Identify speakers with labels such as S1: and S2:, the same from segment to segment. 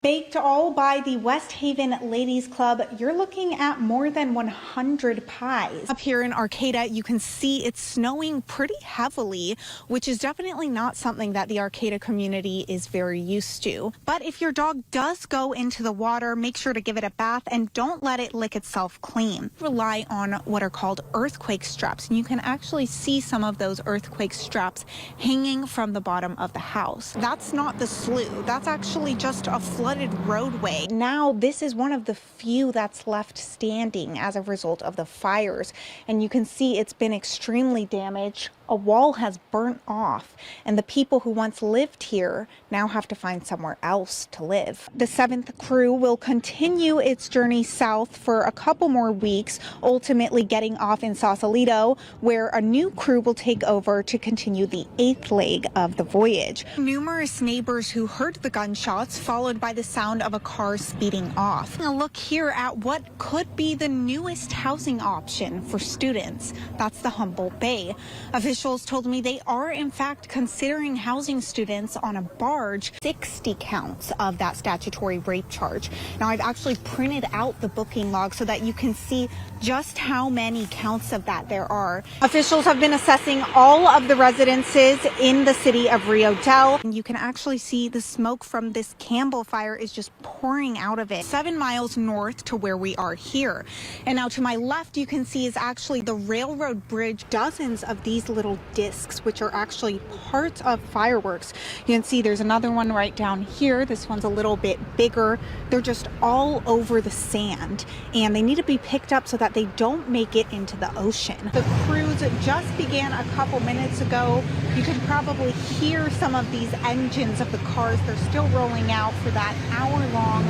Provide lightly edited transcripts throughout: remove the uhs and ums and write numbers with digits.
S1: Baked all by the West Haven Ladies Club, you're looking at more than 100 pies. Up here in Arcata, you can see it's snowing pretty heavily, which is definitely not something that the Arcata community is very used to. But if your dog does go into the water, make sure to give it a bath and don't let it lick itself clean. Rely on what are called earthquake straps, and you can actually see some of those earthquake straps hanging from the bottom of the house. That's not the slough. That's actually just a flooded roadway. Now this is one of the few that's left standing as a result of the fires, and you can see it's been extremely damaged. A wall has burnt off, and the people who once lived here now have to find somewhere else to live. The 7th crew will continue its journey south for a couple more weeks, ultimately getting off in Sausalito, where a new crew will take over to continue the 8th leg of the voyage. Numerous neighbors who heard the gunshots, followed by the sound of a car speeding off. A look here at what could be the newest housing option for students. That's the Humboldt Bay. Officials told me they are in fact considering housing students on a barge. 60 counts of that statutory rape charge. Now I've actually printed out the booking log so that you can see just how many counts of that there are. Officials have been assessing all of the residences in the city of Rio Dell. You can actually see the smoke from this Campbell fire is just pouring out of it. 7 miles north to where we are here. And now to my left, you can see is actually the railroad bridge. Dozens of these little discs, which are actually parts of fireworks. You can see there's another one right down here. This one's a little bit bigger. They're just all over the sand, and they need to be picked up so that they don't make it into the ocean. The cruise just began a couple minutes ago. You can probably hear some of these engines of the cars. They're still rolling out for that hour-long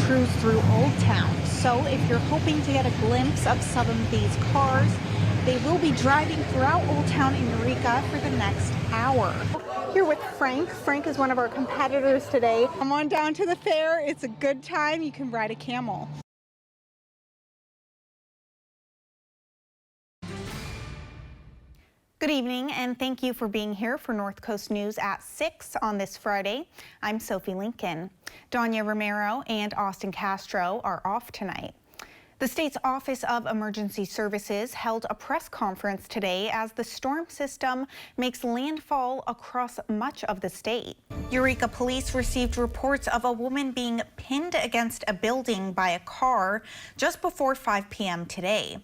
S1: cruise through Old Town. So if you're hoping to get a glimpse of some of these cars, they will be driving throughout Old Town in Eureka for the next hour. Here with Frank. Frank is one of our competitors today. Come on down to the fair. It's a good time. You can ride a camel. Good evening, and thank you for being here for North Coast News at 6 on this Friday. I'm Sophie Lincoln. Danya Romero and Austin Castro are off tonight. The state's Office of Emergency Services held a press conference today as the storm system makes landfall across much of the state. Eureka police received reports of a woman being pinned against a building by a car just before 5 p.m. today.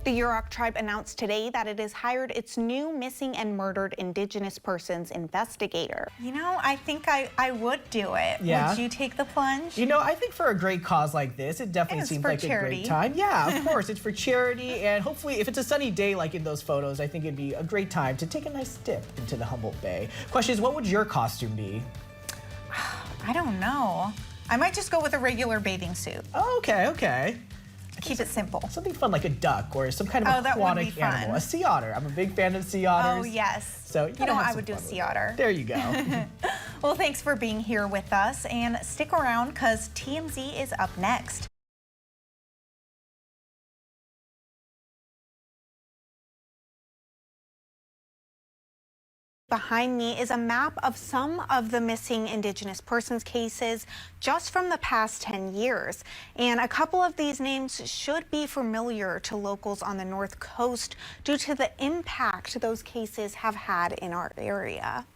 S1: The Yurok tribe announced today that it has hired its new missing and murdered Indigenous persons investigator. You know, I think I would do it.
S2: Yeah.
S1: Would you take the plunge?
S2: You know, I think for a great cause like this, it definitely seems like
S1: charity.
S2: A great time. Yeah, of course, it's for charity, and hopefully if it's a sunny day like in those photos, I think it'd be a great time to take a nice dip into the Humboldt Bay. Question is, what would your costume be?
S1: I don't know. I might just go with a regular bathing suit.
S2: Oh, okay.
S1: Keep it simple.
S2: Something fun like a duck or some kind of aquatic animal. A sea otter. I'm a big fan of sea otters.
S1: Oh, yes.
S2: So
S1: you know, I would do a sea otter.
S2: There you go.
S1: Well, thanks for being here with us, and stick around because TMZ is up next. Behind me is a map of some of the missing Indigenous persons cases just from the past 10 years. And a couple of these names should be familiar to locals on the North Coast due to the impact those cases have had in our area.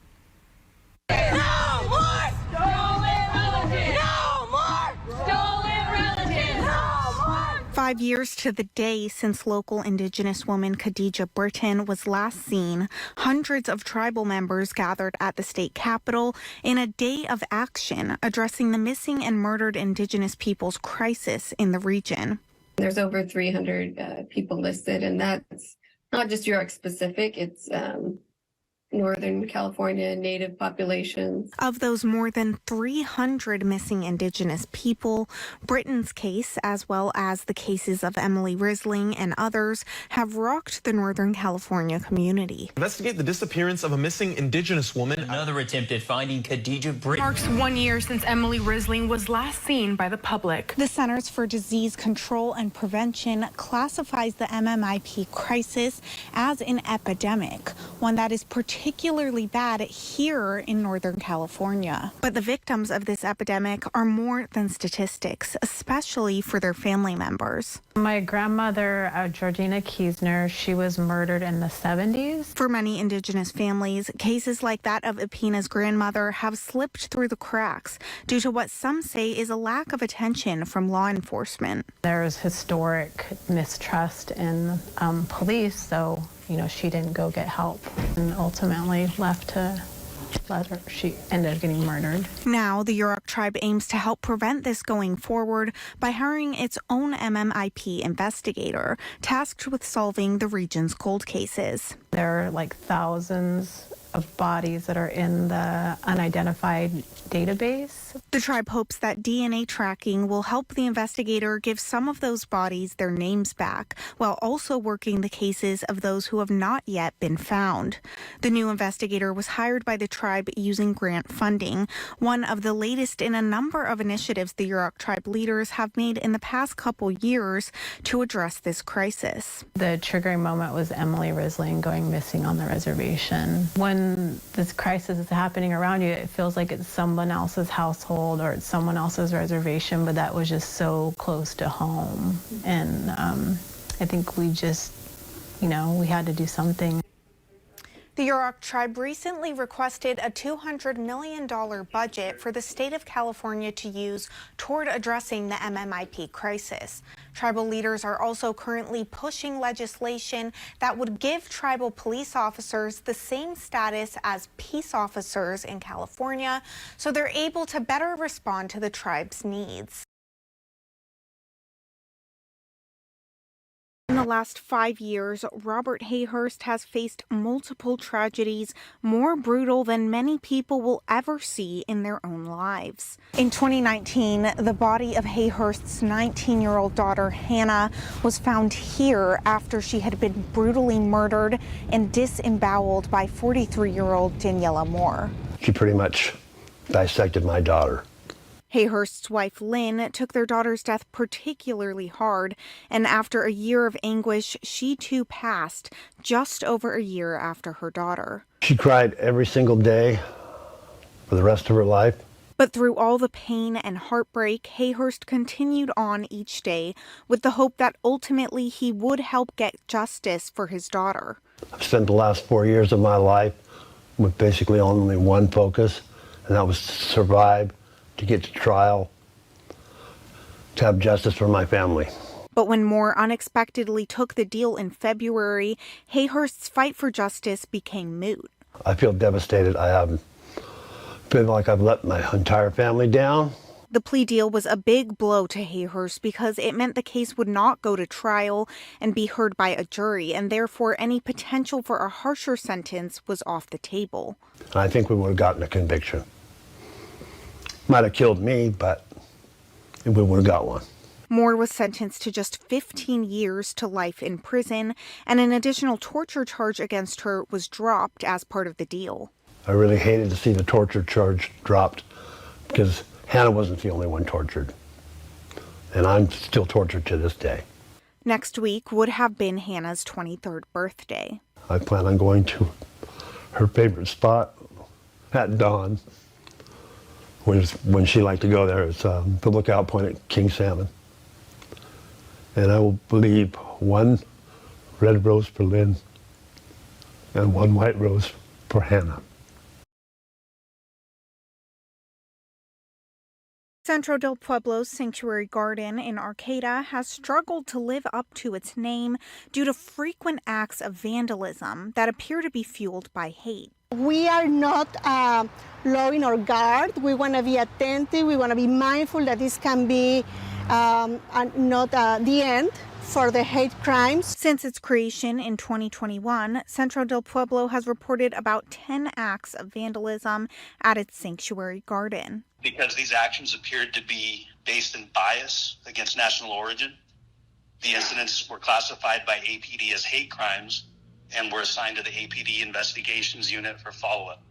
S3: No more stolen relatives! No more stolen relatives! No more!
S1: 5 years to the day since local Indigenous woman Khadija Burton was last seen, hundreds of tribal members gathered at the state capitol in a day of action addressing the missing and murdered Indigenous peoples crisis in the region.
S4: There's over 300 people listed, and that's not just York specific, it's Northern California Native populations.
S1: Of those more than 300 missing Indigenous people, Britain's case, as well as the cases of Emily Risling and others, have rocked the Northern California community.
S5: Investigate the disappearance of a missing Indigenous woman.
S6: Another attempt at finding Khadija Burton.
S7: Marks 1 year since Emily Risling was last seen by the public.
S1: The Centers for Disease Control and Prevention classifies the MMIP crisis as an epidemic, one that is particularly particularly bad here in Northern California. But the victims of this epidemic are more than statistics, especially for their family members.
S8: My grandmother, Georgina Kiesner, she was murdered in the 70s.
S1: For many Indigenous families, cases like that of Ipina's grandmother have slipped through the cracks due to what some say is a lack of attention from law enforcement.
S8: There's historic mistrust in police, so, she didn't go get help and ultimately she ended up getting murdered.
S1: Now, the Yurok tribe aims to help prevent this going forward by hiring its own MMIP investigator tasked with solving the region's cold cases.
S8: There are thousands of bodies that are in the unidentified database.
S1: The tribe hopes that DNA tracking will help the investigator give some of those bodies their names back, while also working the cases of those who have not yet been found. The new investigator was hired by the tribe using grant funding, one of the latest in a number of initiatives the Yurok tribe leaders have made in the past couple years to address this crisis.
S8: The triggering moment was Emily Risling going missing on the reservation. When this crisis is happening around you, it feels like it's someone else's household or it's someone else's reservation, but that was just so close to home. And I think we just, we had to do something.
S1: The Yurok tribe recently requested a $200 million budget for the state of California to use toward addressing the MMIP crisis. Tribal leaders are also currently pushing legislation that would give tribal police officers the same status as peace officers in California, so they're able to better respond to the tribe's needs. In the last 5 years, Robert Hayhurst has faced multiple tragedies more brutal than many people will ever see in their own lives. In 2019, the body of Hayhurst's 19-year-old daughter, Hannah, was found here after she had been brutally murdered and disemboweled by 43-year-old Daniela Moore.
S9: She pretty much dissected my daughter.
S1: Hayhurst's wife, Lynn, took their daughter's death particularly hard, and after a year of anguish, she too passed just over a year after her daughter.
S9: She cried every single day for the rest of her life.
S1: But through all the pain and heartbreak, Hayhurst continued on each day with the hope that ultimately he would help get justice for his daughter.
S9: I've spent the last 4 years of my life with basically only one focus, and that was to survive, to get to trial, to have justice for my family.
S1: But when Moore unexpectedly took the deal in February, Hayhurst's fight for justice became moot.
S9: I feel devastated. I feel like I've let my entire family down.
S1: The plea deal was a big blow to Hayhurst because it meant the case would not go to trial and be heard by a jury, and therefore any potential for a harsher sentence was off the table.
S9: And I think we would have gotten a conviction. Might have killed me, but we would have got one.
S1: Moore was sentenced to just 15 years to life in prison, and an additional torture charge against her was dropped as part of the deal.
S9: I really hated to see the torture charge dropped because Hannah wasn't the only one tortured. And I'm still tortured to this day.
S1: Next week would have been Hannah's 23rd birthday.
S9: I plan on going to her favorite spot at dawn. When she liked to go there, it's the lookout point at King Salmon. And I will leave one red rose for Lynn and one white rose for Hannah.
S1: Centro del Pueblo's Sanctuary Garden in Arcata has struggled to live up to its name due to frequent acts of vandalism that appear to be fueled by hate.
S10: We are not lowering our guard. We want to be attentive. We want to be mindful that this can be not the end for the hate crimes.
S1: Since its creation in 2021, Centro del Pueblo has reported about 10 acts of vandalism at its sanctuary garden.
S11: Because these actions appeared to be based in bias against national origin, the incidents were classified by APD as hate crimes and were assigned to the APD Investigations Unit for follow-up.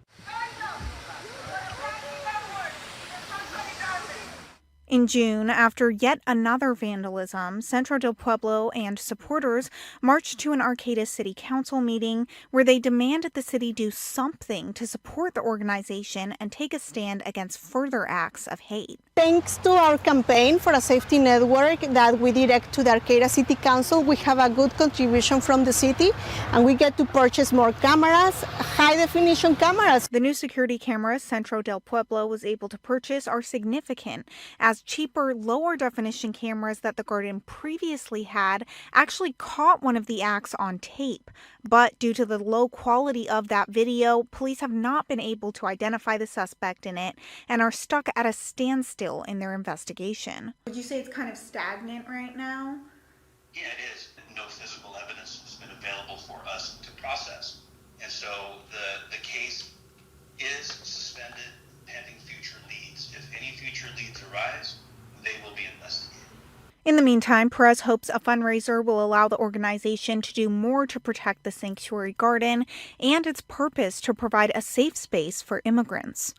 S1: In June, after yet another vandalism, Centro del Pueblo and supporters marched to an Arcata City Council meeting where they demanded the city do something to support the organization and take a stand against further acts of hate.
S10: Thanks to our campaign for a safety network that we direct to the Arcata City Council, we have a good contribution from the city, and we get to purchase more cameras, high-definition cameras.
S1: The new security cameras Centro del Pueblo was able to purchase are significant, as cheaper, lower-definition cameras that the garden previously had actually caught one of the acts on tape. But due to the low quality of that video, police have not been able to identify the suspect in it and are stuck at a standstill in their investigation. Would you say it's kind of stagnant right now?
S11: Yeah, it is. No physical evidence has been available for us to process. And so the case is suspended pending future leads. If any future leads arise, they will be investigated.
S1: In the meantime, Perez hopes a fundraiser will allow the organization to do more to protect the sanctuary garden and its purpose to provide a safe space for immigrants.